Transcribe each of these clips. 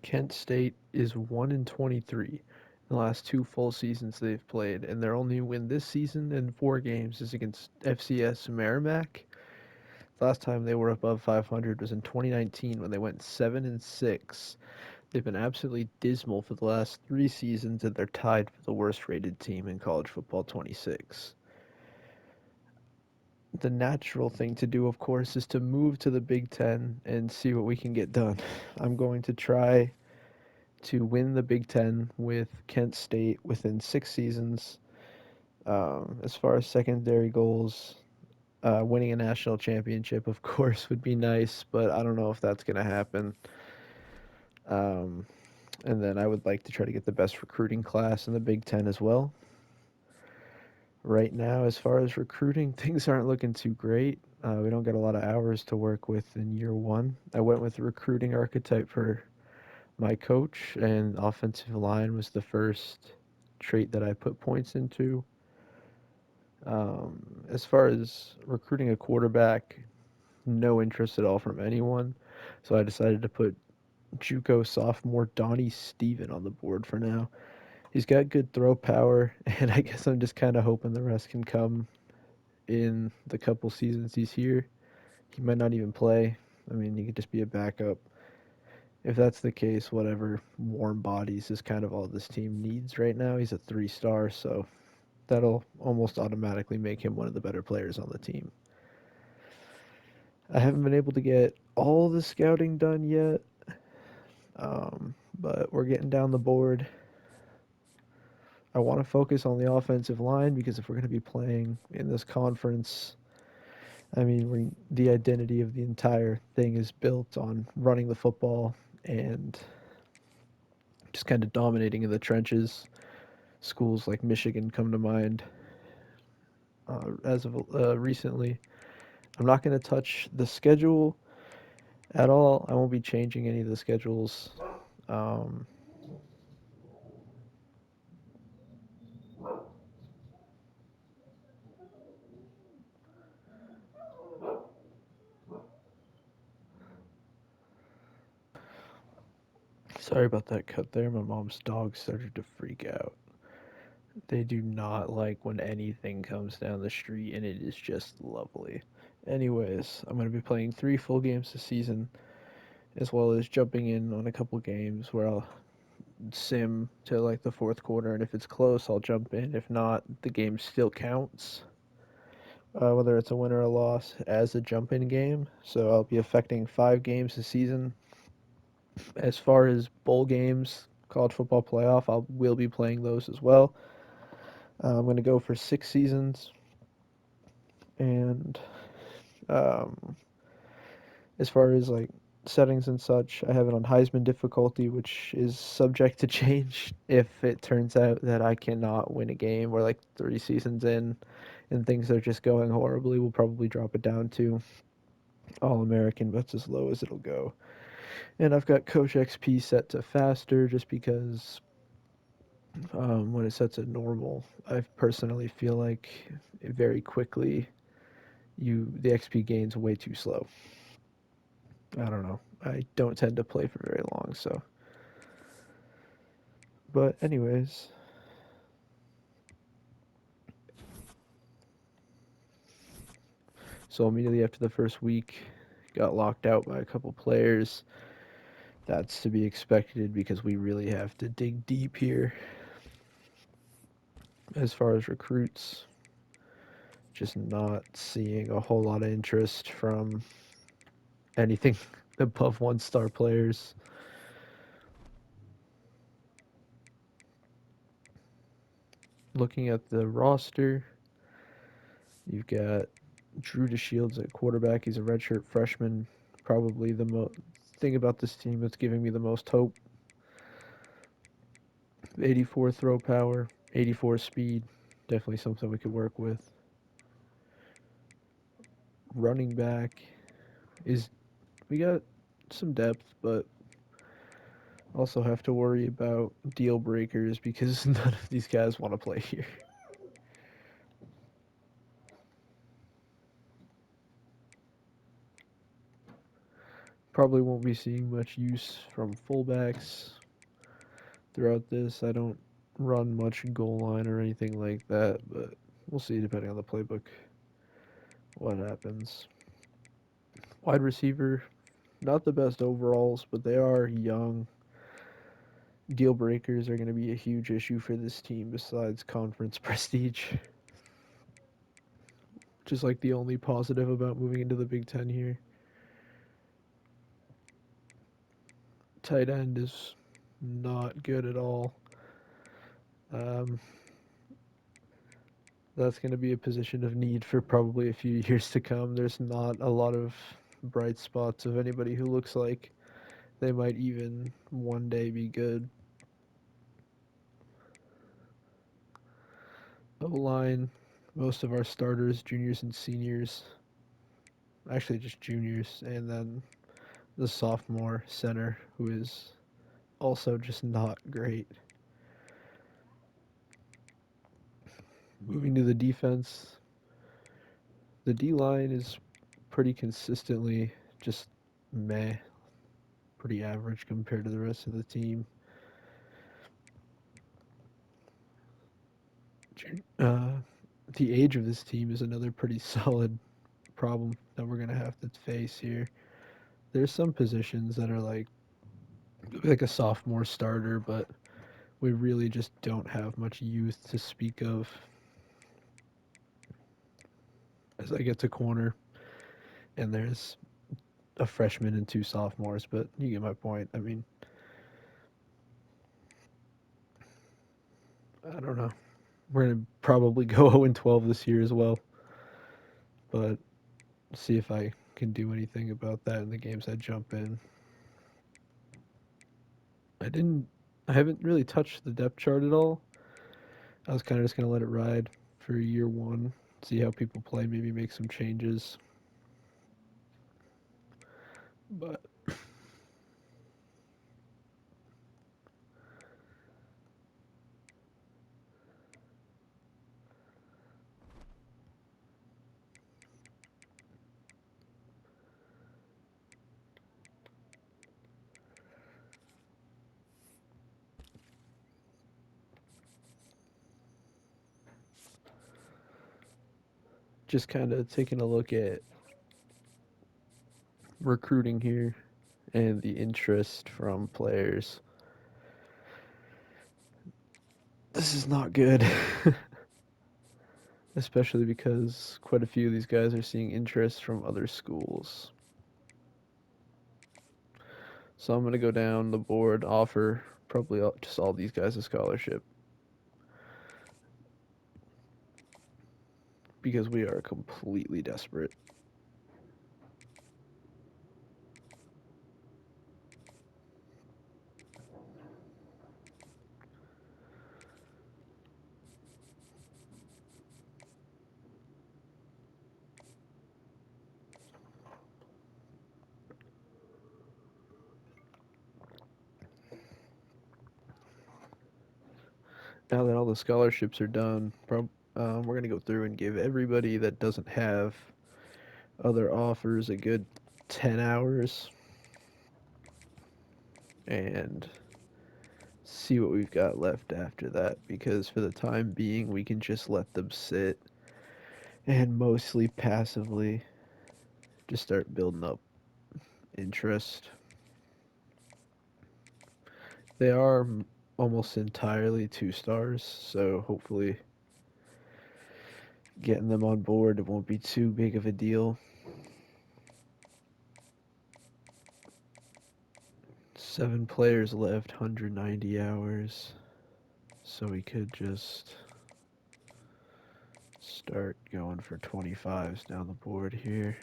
Kent State is 1-23 in the last two full seasons they've played, and their only win this season in four games is against FCS Merrimack. The last time they were above 500 was in 2019 when they went 7-6. They've been absolutely dismal for the last three seasons, and they're tied for the worst rated team in college football, 26. The natural thing to do, of course, is to move to the Big Ten and see what we can get done. I'm going to try to win the Big Ten with Kent State within 6 seasons. As far as secondary goals, winning a national championship, of course, would be nice, but I don't know if that's going to happen. Um, and then I would like to try to get the best recruiting class in the Big Ten as well. Right now, as far as recruiting, things aren't looking too great. We don't get a lot of hours to work with in year one. I went with the recruiting archetype for my coach, and offensive line was the first trait that I put points into. As far as recruiting a quarterback, no interest at all from anyone. So I decided to put JUCO sophomore Donnie Steven on the board for now. He's got good throw power, and I guess I'm just kind of hoping the rest can come in the couple seasons he's here. He might not even play. I mean, he could just be a backup. If that's the case, whatever. Warm bodies is kind of all this team needs right now. He's a 3 star, so that'll almost automatically make him one of the better players on the team. I haven't been able to get all the scouting done yet, but we're getting down the board. I want to focus on the offensive line because if we're going to be playing in this conference, I mean, the identity of the entire thing is built on running the football and just kind of dominating in the trenches. Schools like Michigan come to mind as of recently. I'm not going to touch the schedule at all. I won't be changing any of the schedules. Um, Sorry about that cut there. My mom's dog started to freak out. They do not like when anything comes down the street, and it is just lovely. Anyways, I'm going to be playing 3 full games this season, as well as jumping in on a couple games where I'll sim to like the fourth quarter, and if it's close, I'll jump in. If not, the game still counts, whether it's a win or a loss, as a jump in game. So I'll be affecting 5 games this season. As far as bowl games, college football playoff, I will be playing those as well. I'm going to go for 6 seasons, and um, as far as like settings and such, I have it on Heisman difficulty, which is subject to change if it turns out that I cannot win a game. We're like 3 seasons in, and things are just going horribly. We'll probably drop it down to All American, but that's as low as it'll go. And I've got Coach XP set to faster just because when it sets to normal, I personally feel like very quickly the XP gain's way too slow. I don't know. I don't tend to play for very long, so. But anyways, so immediately after the first week, got locked out by a couple players. That's to be expected because we really have to dig deep here as far as recruits. Just not seeing a whole lot of interest from anything above 1 star players. Looking at the roster, you've got Drew DeShields at quarterback. He's a redshirt freshman. Probably the thing about this team that's giving me the most hope. 84 throw power, 84 speed. Definitely something we could work with. Running back is we got some depth, but also have to worry about deal breakers because none of these guys want to play here. Probably won't be seeing much use from fullbacks throughout this. I don't run much goal line or anything like that, but we'll see depending on the playbook what happens. Wide receiver, not the best overalls, but they are young. Deal breakers are going to be a huge issue for this team besides conference prestige, which is like the only positive about moving into the Big Ten here. Tight end is not good at all. Um, that's going to be a position of need for probably a few years to come. There's not a lot of bright spots of anybody who looks like they might even one day be good. O line, most of our starters, juniors and seniors, actually just juniors, and then the sophomore center who is also just not great. Moving to the defense, the D line is pretty consistently just meh, pretty average compared to the rest of the team. Uh, the age of this team is another pretty solid problem that we're gonna have to face here. There's some positions that are like a sophomore starter, but we really just don't have much youth to speak of. As I get to corner, and there's a freshman and two sophomores, but you get my point. I mean, I don't know. We're gonna probably go 0-12 this year as well, but see if I can do anything about that in the games I jump in. I didn't. I haven't really touched the depth chart at all. I was kind of just gonna let it ride for year one, see how people play, maybe make some changes. But just kind of taking a look at recruiting here and the interest from players. This is not good, especially because quite a few of these guys are seeing interest from other schools. So I'm going to go down the board, offer probably just all these guys a scholarship because we are completely desperate. Now that all the scholarships are done, we're going to go through and give everybody that doesn't have other offers a good 10 hours and see what we've got left after that because for the time being we can just let them sit and mostly passively just start building up interest. They are almost entirely two stars, so hopefully getting them on board it won't be too big of a deal. 7 players left, 190 hours, so we could just start going for 25s down the board here.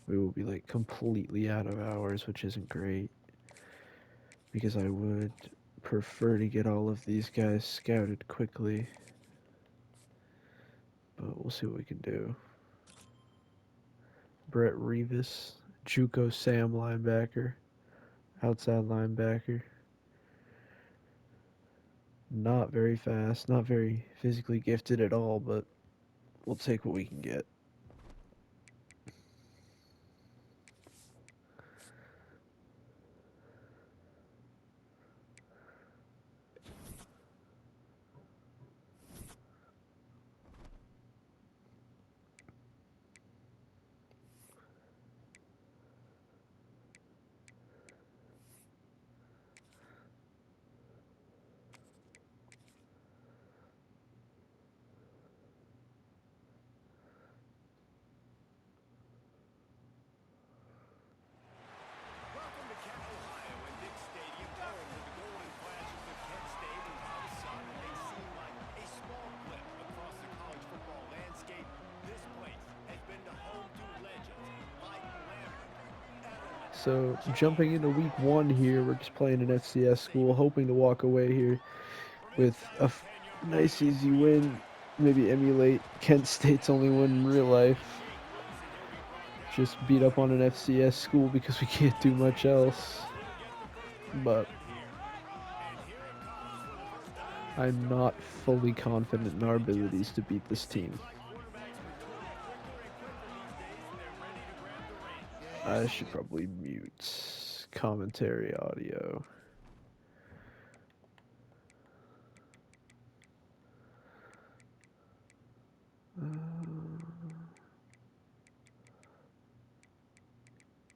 We will be like completely out of hours, which isn't great because I would prefer to get all of these guys scouted quickly, but we'll see what we can do. Brett Revis, Juco Sam linebacker, outside linebacker. Not very fast, not very physically gifted at all, but We'll take what we can get. So, jumping into week 1 here, we're just playing an FCS school, hoping to walk away here with a nice, easy win. Maybe emulate Kent State's only win in real life. Just beat up on an FCS school because we can't do much else. But I'm not fully confident in our abilities to beat this team. I should probably mute commentary audio.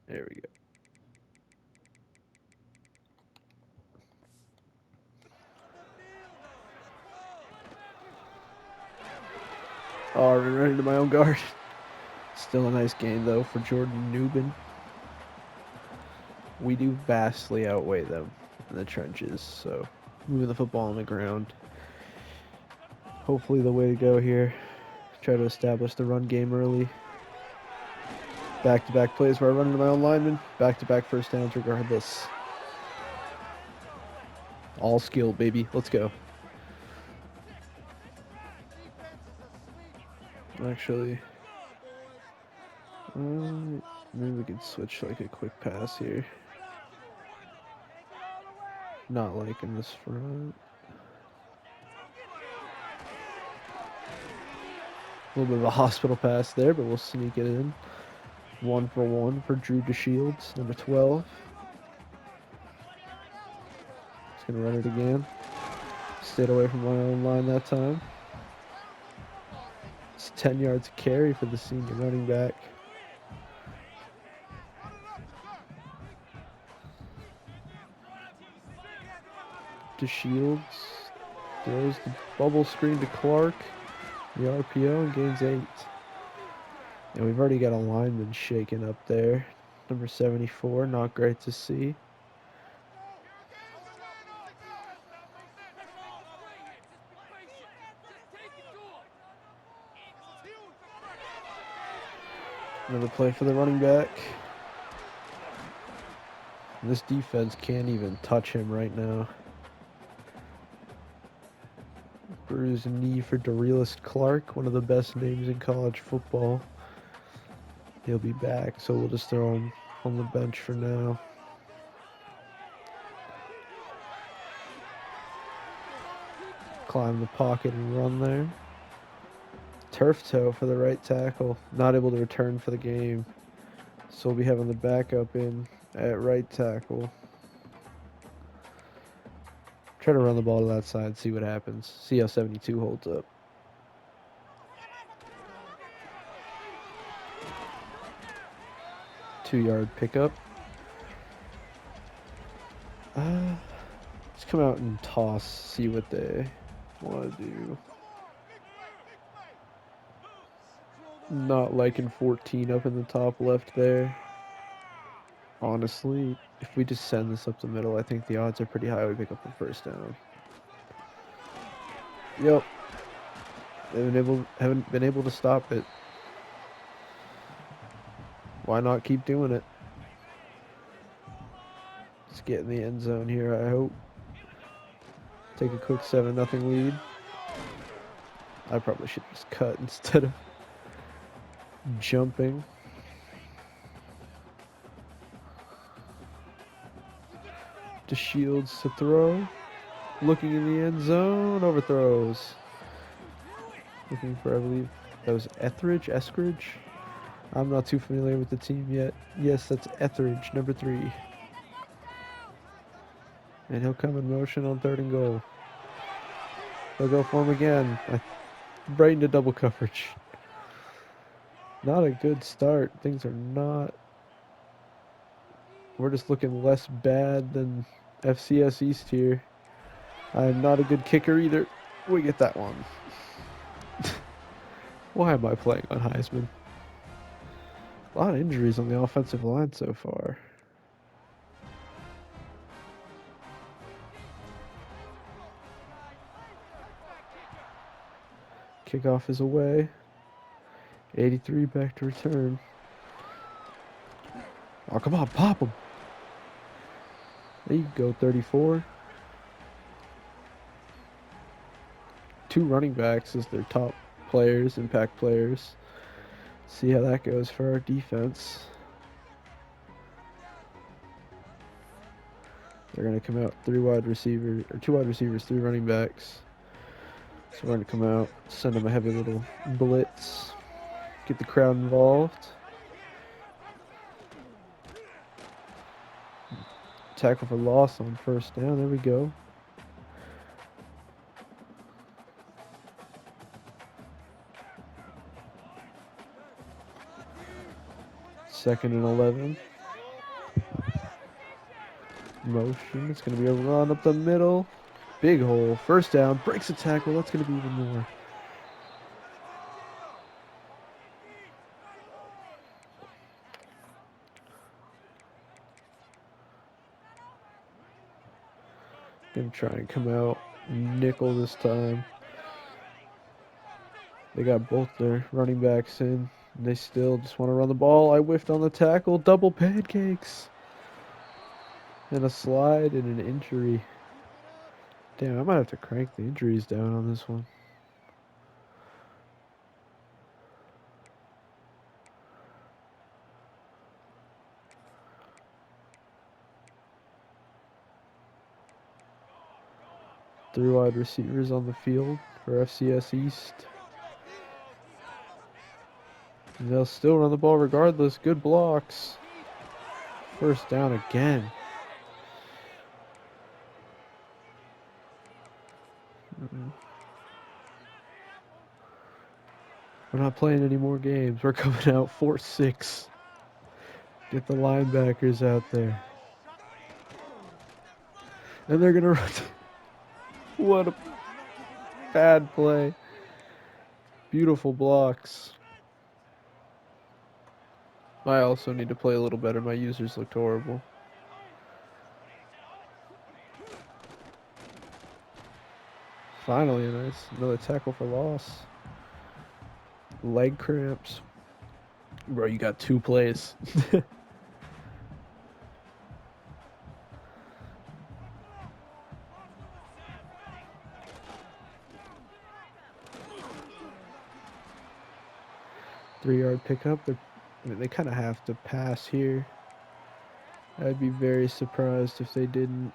There we go. Oh, I ran right into my own guard. Still a nice game, though, for Jordan Newbin. We do vastly outweigh them in the trenches, so moving the football on the ground. Hopefully the way to go here. Try to establish the run game early. Back-to-back plays where I run into my own lineman. Back-to-back first downs regardless. All skill, baby. Let's go. Actually, maybe we could switch like a quick pass here. Not liking this front. A little bit of a hospital pass there, but we'll sneak it in. 1-for-1 for Drew DeShields, number 12. He's going to run it again. Stayed away from my own line that time. It's 10 yards of carry for the senior running back. DeShields throws the bubble screen to Clark. The RPO and gains 8. And we've already got a lineman shaken up there. Number 74, not great to see. Another play for the running back. This defense can't even touch him right now. Bruised knee for Darius Clark, one of the best names in college football. He'll be back, so we'll just throw him on the bench for now. Climb the pocket and run there. Turf toe for the right tackle. Not able to return for the game. So we'll be having the backup in at right tackle. Try to run the ball to that side, see what happens. See how 72 holds up. Two-yard pickup. Let's come out and toss, see what they want to do. Not liking 14 up in the top left there. Honestly, if we just send this up the middle, I think the odds are pretty high we pick up the first down. Yep. Haven't been able to stop it. Why not keep doing it? Let's get in the end zone here, I hope. Take a quick 7-0 lead. I probably should just cut instead of jumping. DeShields to throw. Looking in the end zone. Overthrows. Looking for, I believe, That was Eskridge? I'm not too familiar with the team yet. Yes, that's Etheridge, number 3. And he'll come in motion on 3rd and goal. They'll go for him again. Right into double coverage. Not a good start. Things are not... We're just looking less bad than FCS East here. I'm not a good kicker either. We get that one. Why am I playing on Heisman? A lot of injuries on the offensive line so far. Kickoff is away. 83 back to return. Oh, come on, pop him. There you go, 34. 2 running backs as their top players, impact players. See how that goes for our defense. They're going to come out 2 wide receivers, 3 running backs. So we're going to come out, send them a heavy little blitz, get the crowd involved. Tackle for loss on 1st down. There we go. Second and 11. Motion. It's going to be a run up the middle. Big hole. 1st down. Breaks a tackle. That's going to be even more. Going to try and come out nickel this time. They got both their running backs in. They still just want to run the ball. I whiffed on the tackle. Double pancakes. And a slide and an injury. Damn, I might have to crank the injuries down on this one. Three wide receivers on the field for FCS East. And they'll still run the ball regardless. Good blocks. 1st down again. We're not playing any more games. We're coming out 4-6. Get the linebackers out there. And they're going to run. What a bad play. Beautiful blocks. I also need to play a little better. My users looked horrible. Finally, another tackle for loss. Leg cramps. Bro, you got 2 plays. 3-yard pickup. They kind of have to pass here. I'd be very surprised if they didn't.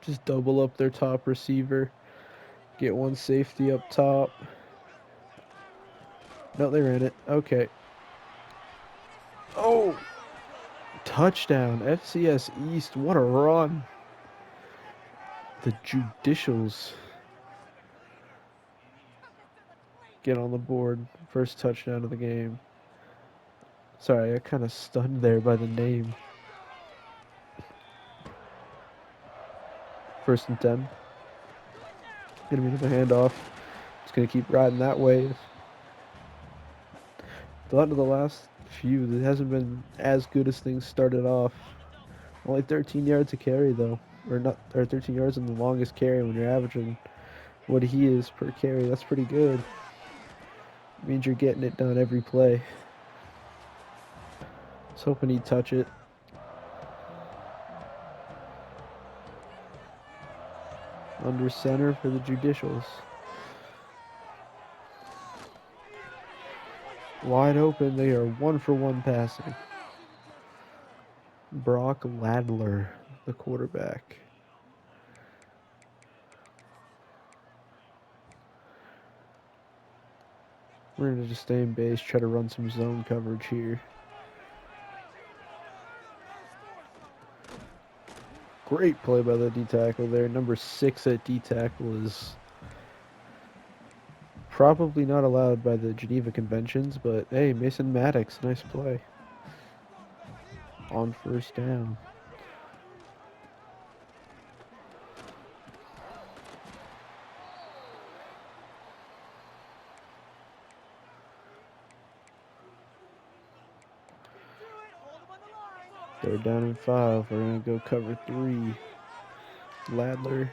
Just double up their top receiver. Get 1 safety up top. No, they ran it. Okay. Oh! Touchdown. FCS East. What a run. The Judicials get on the board. 1st touchdown of the game. Sorry, I kind of stunned there by the name. 1st and 10. Gonna be another handoff. Just gonna keep riding that wave. The lot of the last few, it hasn't been as good as things started off. Only 13 yards a carry though, or 13 yards in the longest carry when you're averaging what he is per carry. That's pretty good. It means you're getting it done every play. I was hoping he'd touch it. Under center for the Judicials. Wide open. They are 1 for 1 passing. Brock Ladler, the quarterback. We're going to just stay in base, try to run some zone coverage here. Great play by the D-tackle there. Number 6 at D-tackle is probably not allowed by the Geneva Conventions, but hey, Mason Maddox, nice play. On first down. They're down in 5. We're going to go cover 3. Ladler,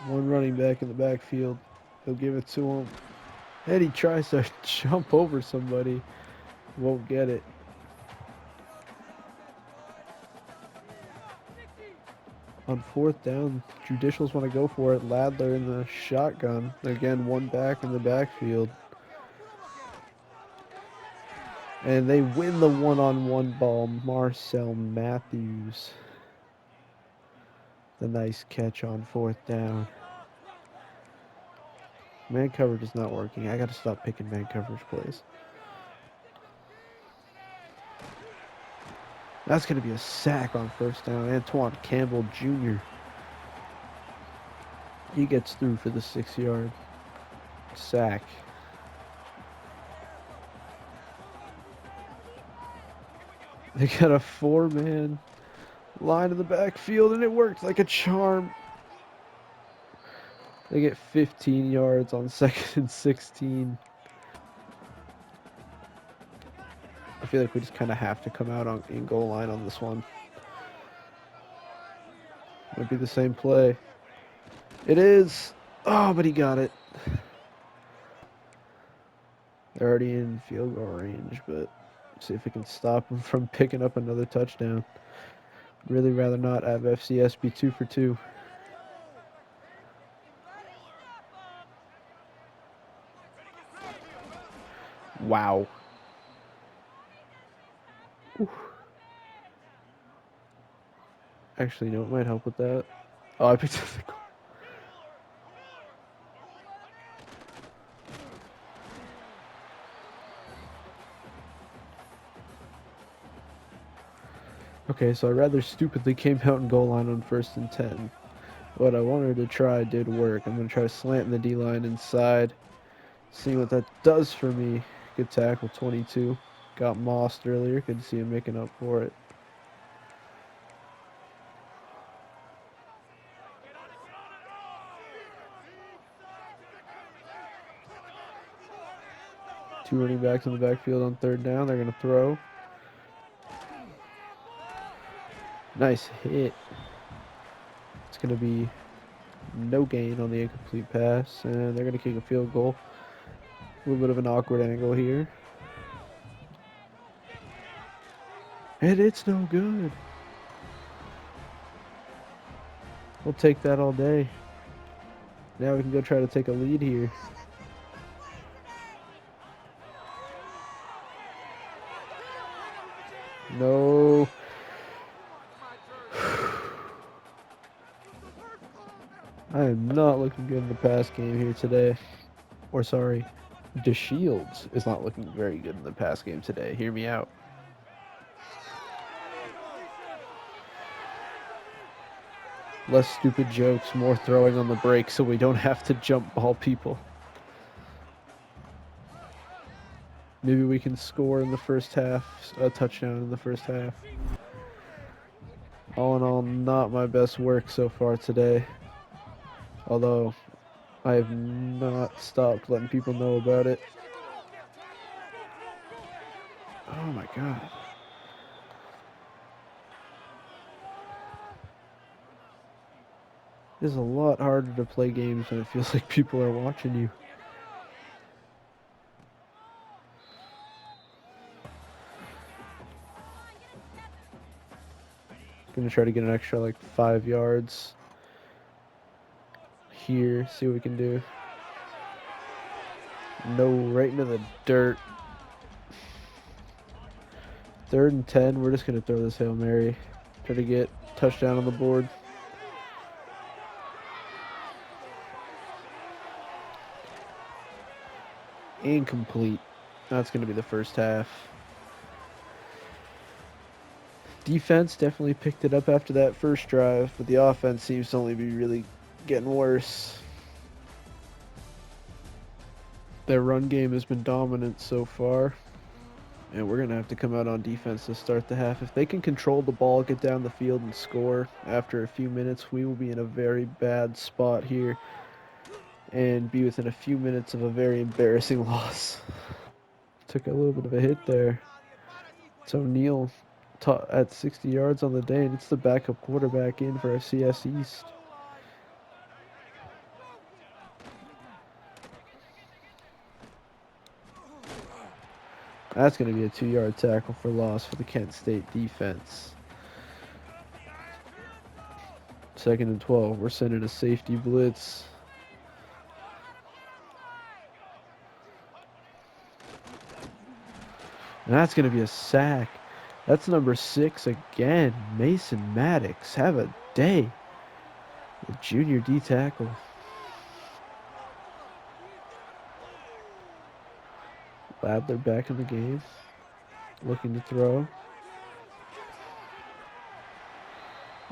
one running back in the backfield. He'll give it to him. And he tries to jump over somebody. Won't get it. On 4th down, Judicials want to go for it. Ladler in the shotgun. Again, one back in the backfield. And they win the one-on-one ball. Marcel Matthews. The nice catch on 4th down. Man coverage is not working. I got to stop picking man coverage plays. That's going to be a sack on 1st down. Antoine Campbell Jr. He gets through for the 6-yard sack. They got a 4-man line in the backfield, and it worked like a charm. They get 15 yards on 2nd and 16. I feel like we just kind of have to come out in goal line on this one. Might be the same play. It is. Oh, but he got it. They're already in field goal range, but see if we can stop him from picking up another touchdown. Really rather not have FCS be 2 for 2. Wow. Oof. Actually, no, it might help with that. Oh, I picked up the goal. Okay, so I rather stupidly came out in goal line on 1st and 10. What I wanted to try did work. I'm going to try slanting the D-line inside. See what that does for me. Good tackle, 22. Got mossed earlier. Good to see him making up for it. Two running backs in the backfield on 3rd down. They're going to throw. Nice hit. It's going to be no gain on the incomplete pass, and they're going to kick a field goal. A little bit of an awkward angle here. And it's no good. We'll take that all day. Now we can go try to take a lead here. No. I am not looking good in the pass game here today. Or sorry, DeShields is not looking very good in the pass game today. Hear me out. Less stupid jokes, more throwing on the break so we don't have to jump ball people. Maybe we can score in the first half, a touchdown in the first half. All in all, not my best work so far today. Although, I have not stopped letting people know about it. Oh my god. It's a lot harder to play games when it feels like people are watching you. Gonna try to get an extra like 5 yards here, see what we can do. No, right into the dirt. 3rd and 10, we're just gonna throw this Hail Mary. Try to get touchdown on the board. Incomplete. That's going to be the first half. Defense definitely picked it up after that first drive, but the offense seems to only be really getting worse. Their run game has been dominant so far, and we're going to have to come out on defense to start the half. If they can control the ball, get down the field, and score after a few minutes, we will be in a very bad spot here and be within a few minutes of a very embarrassing loss. Took a little bit of a hit there. It's O'Neal at 60 yards on the day, and it's the backup quarterback in for our CS East. That's going to be a 2-yard tackle for loss for the Kent State defense. 2nd and 12. We're sending a safety blitz. And that's going to be a sack. That's number 6 again. Mason Maddox. Have a day. The junior D tackle. Ladler back in the game. Looking to throw.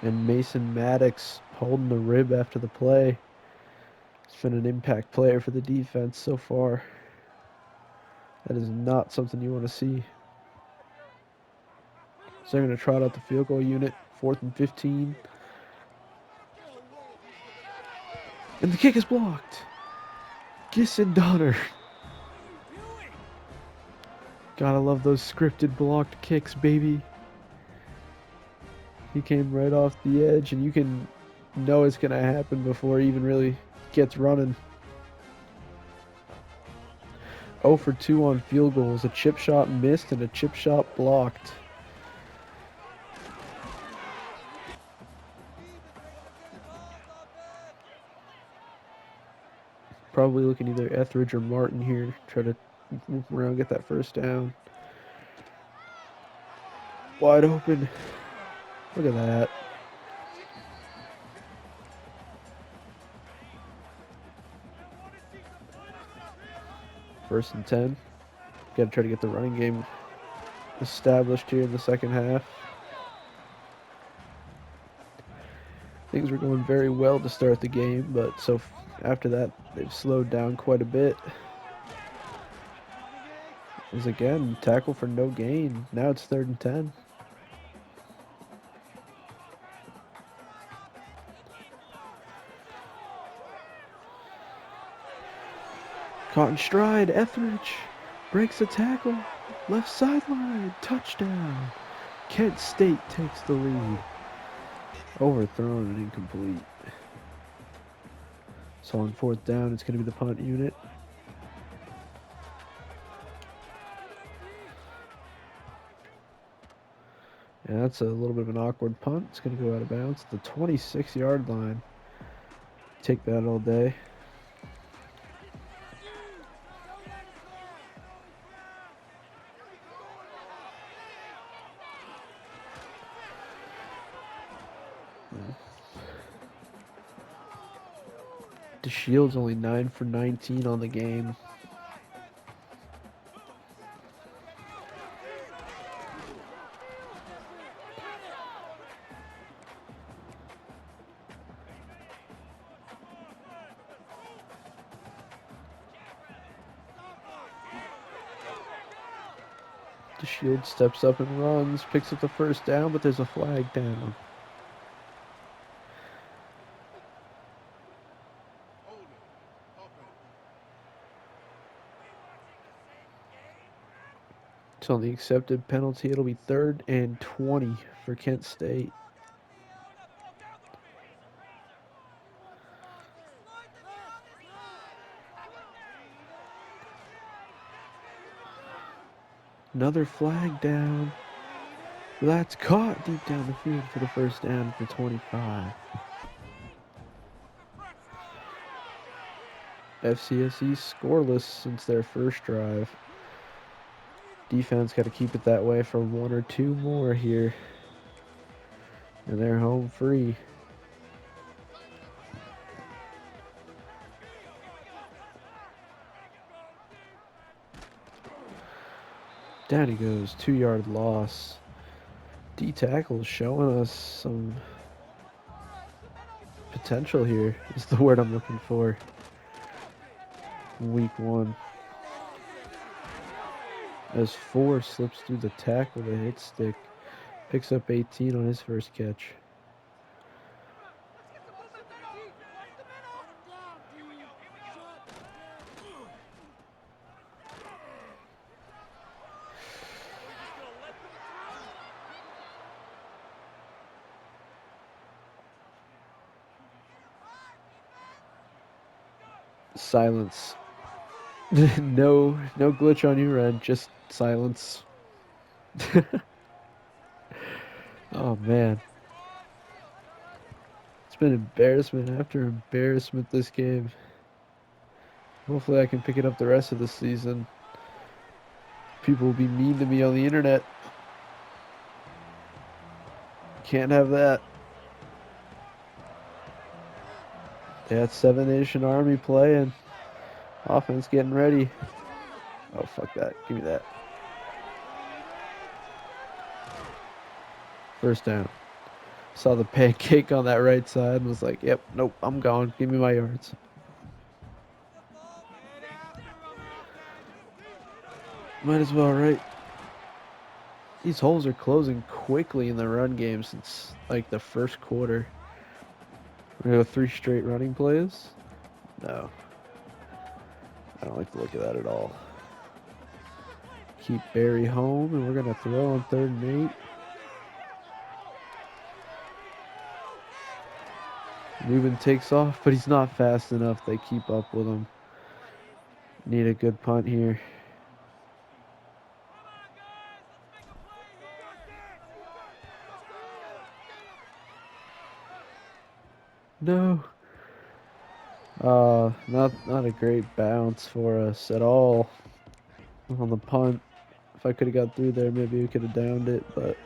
And Mason Maddox holding the rib after the play. He's been an impact player for the defense so far. That is not something you want to see. So they're going to trot out the field goal unit. 4th and 15. And the kick is blocked. Gisson Donner. Gotta love those scripted blocked kicks, baby. He came right off the edge, and you can know it's going to happen before he even really gets running. 0 for 2 on field goals. A chip shot missed and a chip shot blocked. Probably looking either Etheridge or Martin here to try to move around, get that first down. Wide open. Look at that. First and 10. Got to try to get the running game established here in the second half. Things were going very well to start the game, but after that, they've slowed down quite a bit. Is again tackle for no gain. Now it's 3rd and 10. Caught in stride. Etheridge breaks the tackle. Left sideline. Touchdown. Kent State takes the lead. Overthrown and incomplete. So on 4th down, it's going to be the punt unit. And that's a little bit of an awkward punt. It's going to go out of bounds. The 26-yard line. Take that all day. DeShield's only 9 for 19 on the game. DeShield steps up and runs, picks up the first down, but there's a flag down. So on the accepted penalty, it'll be 3rd and 20 for Kent State. Another flag down. That's caught deep down the field for the first down at the 25. FCSE scoreless since their first drive. Defense got to keep it that way for 1 or 2 more here. And they're home free. Down he goes. 2-yard loss. D tackle showing us some potential here is the word I'm looking for. Week 1. As 4 slips through the tackle to hit stick. Picks up 18 on his first catch. Silence. no glitch on your end, just silence. Oh man. It's been embarrassment after embarrassment this game. Hopefully I can pick it up the rest of the season. People will be mean to me on the internet. Can't have that. Yeah, it's 7 Nation Army playing. Offense getting ready. Oh, fuck that. Give me that. First down. Saw the pancake on that right side and was like, yep, nope, I'm gone. Give me my yards. Might as well, right? These holes are closing quickly in the run game since, like, the first quarter. We're going to go 3 straight running plays? No. I don't like the look of that at all. Keep Barry home, and we're going to throw on 3rd and 8. Newman takes off, but he's not fast enough. They keep up with him. Need a good punt here. No. Not a great bounce for us at all on the punt. If I could have got through there, maybe we could have downed it, but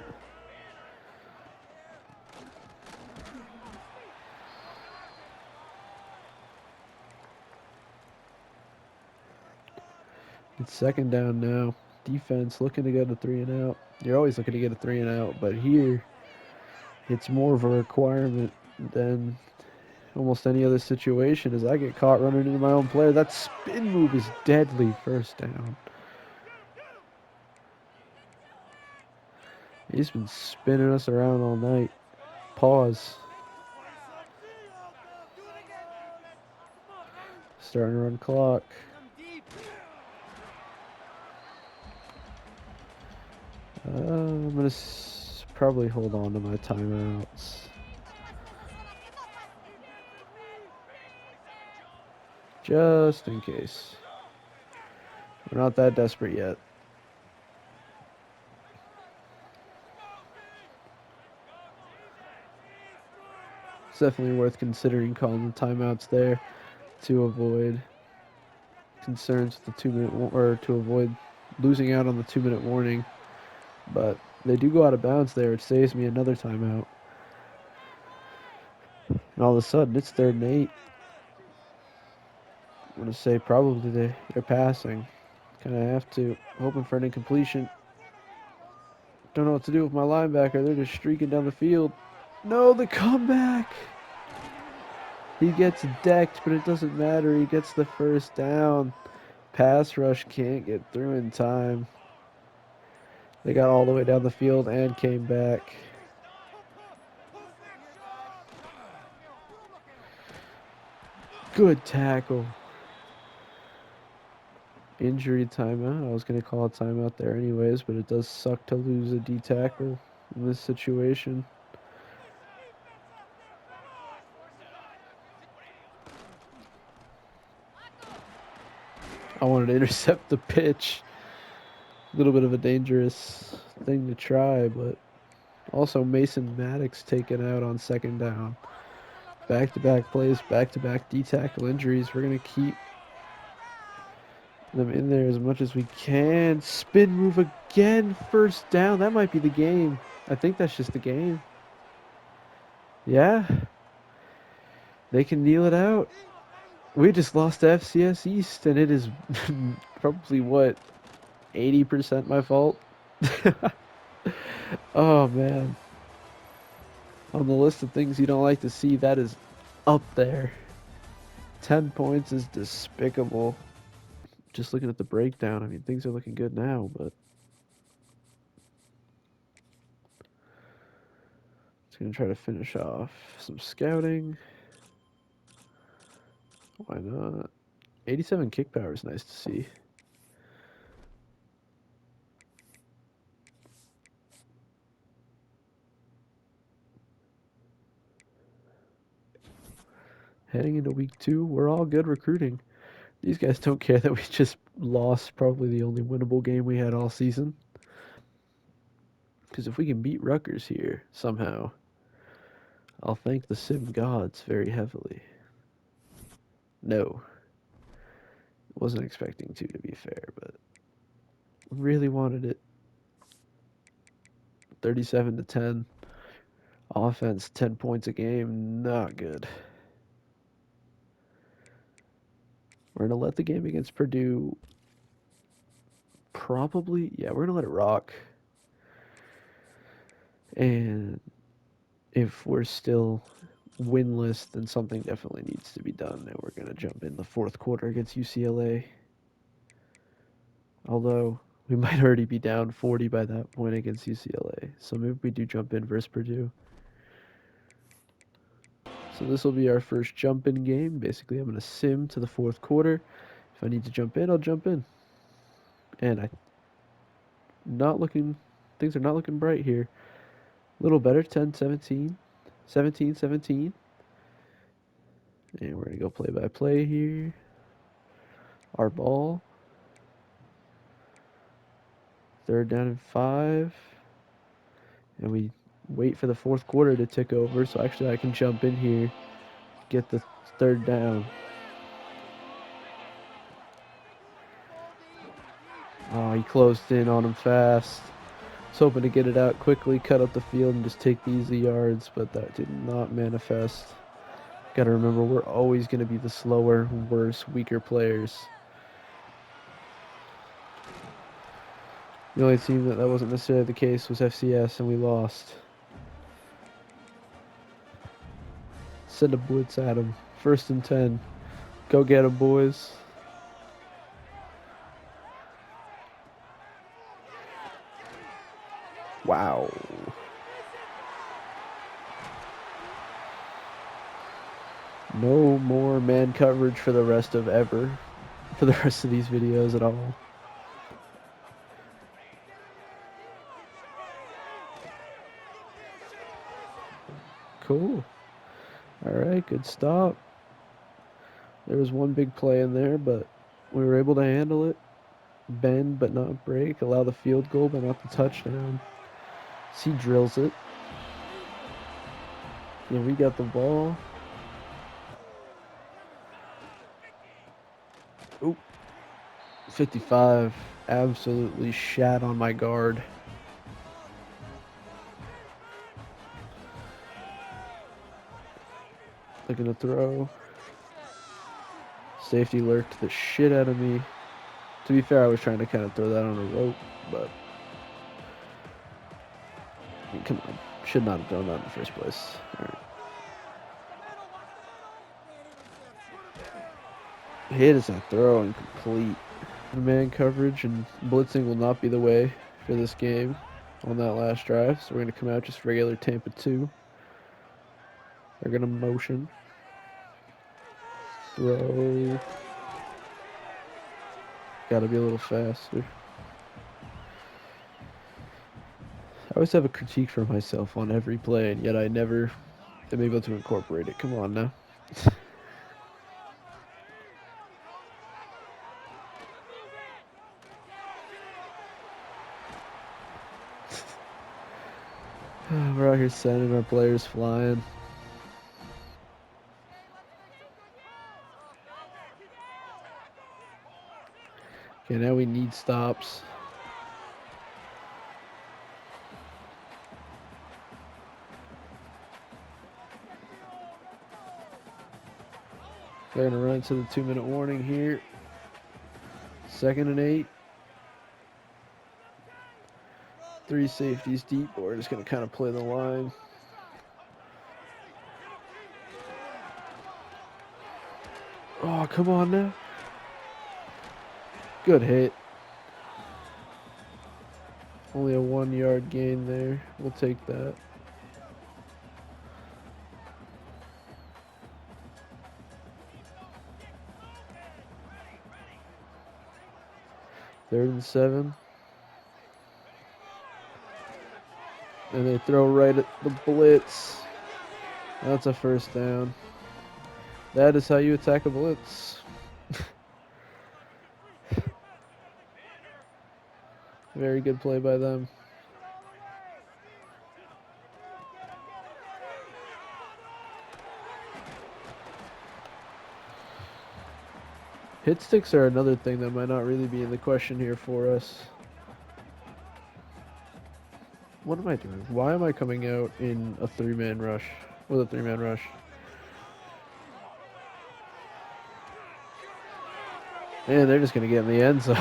it's 2nd down now. Defense looking to get a 3 and out. You're always looking to get a 3 and out, but here it's more of a requirement than almost any other situation as I get caught running into my own player. That spin move is deadly. First down. He's been spinning us around all night. Pause. Starting to run clock. I'm going to probably hold on to my timeouts. Just in case. We're not that desperate yet. It's definitely worth considering calling the timeouts there to avoid concerns with the 2-minute or to avoid losing out on the 2-minute warning. But they do go out of bounds there. It saves me another timeout. And all of a sudden, it's 3rd and 8. I'm going to say probably they're passing. Kind of have to. Hoping for an incompletion. Don't know what to do with my linebacker. They're just streaking down the field. No, the comeback! He gets decked, but it doesn't matter. He gets the first down. Pass rush can't get through in time. They got all the way down the field and came back. Good tackle. Injury timeout. I was going to call a timeout there anyways, but it does suck to lose a D tackle in this situation. I wanted to intercept the pitch. A little bit of a dangerous thing to try, but also Mason Maddox taken out on 2nd down. Back-to-back plays, back-to-back D-tackle injuries. We're going to keep them in there as much as we can. Spin move again. First down. That might be the game. I think that's just the game. Yeah. They can kneel it out. We just lost to FCS East, and it is probably what? 80% my fault. Oh man. On the list of things you don't like to see, that is up there. 10 points is despicable. Just looking at the breakdown, I mean, things are looking good now, but just gonna try to finish off some scouting. Why not? 87 kick power is nice to see. Heading into week 2, we're all good recruiting. These guys don't care that we just lost probably the only winnable game we had all season. Because if we can beat Rutgers here somehow, I'll thank the sim gods very heavily. No. Wasn't expecting to be fair, but really wanted it. 37 to 10. Offense, 10 points a game, not good. We're going to let the game against Purdue probably, yeah, we're going to let it rock. And if we're still winless, then something definitely needs to be done. And we're going to jump in the fourth quarter against UCLA. Although we might already be down 40 by that point against UCLA. So maybe we do jump in versus Purdue. So this will be our first jump in game. Basically, I'm going to sim to the fourth quarter. If I need to jump in, I'll jump in. And things are not looking bright here. A little better, 10, 17, 17, 17. And we're going to go play by play here. Our ball. Third down and 5. And we wait for the fourth quarter to tick over. So actually I can jump in here, get the third down. Oh, he closed in on him fast. Was hoping to get it out quickly, cut up the field, and just take the easy yards, but that did not manifest. Got to remember, we're always going to be the slower, worse, weaker players. The only team that wasn't necessarily the case was FCS, and we lost. Send a blitz at him. 1st and 10. Go get him, boys. Wow. No more man coverage for the rest of these videos at all. Cool. Alright, good stop. There was one big play in there, but we were able to handle it. Bend but not break. Allow the field goal but not the touchdown. He drills it. Yeah, we got the ball. Oop. 55. Absolutely shat on my guard. Looking to throw. Safety lurked the shit out of me. To be fair, I was trying to kind of throw that on a rope, but I mean, come on. Should not have done that in the first place. All right. Hit is that throw incomplete. Man coverage and blitzing will not be the way for this game on that last drive. So we're going to come out just regular Tampa 2. They're going to motion. Throw. Got to be a little faster. I always have a critique for myself on every play, and yet I never am able to incorporate it. Come on now. We're out here sending our players flying. Okay, now we need stops. They're going to run to the 2-minute warning here. 2nd and 8. Three safeties deep, but we're just going to kind of play the line. Oh, come on now. Good hit. Only a 1 yard gain there. We'll take that. Third and 7. And they throw right at the blitz. That's a first down. That is how you attack a blitz. Very good play by them. Hit sticks are another thing that might not really be in the question here for us. What am I doing? Why am I coming out in a 3-man rush? With a 3-man rush. And they're just going to get in the end zone.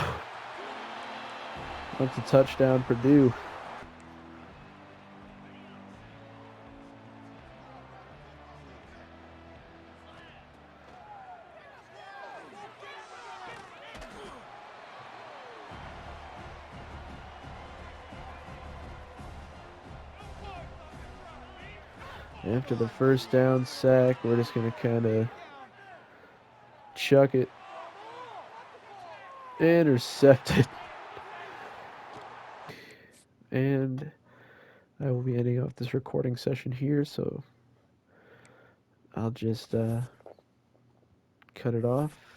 That's a touchdown, Purdue. After the first down sack, we're just going to kind of chuck it. Intercepted. And I will be ending off this recording session here, so I'll just cut it off.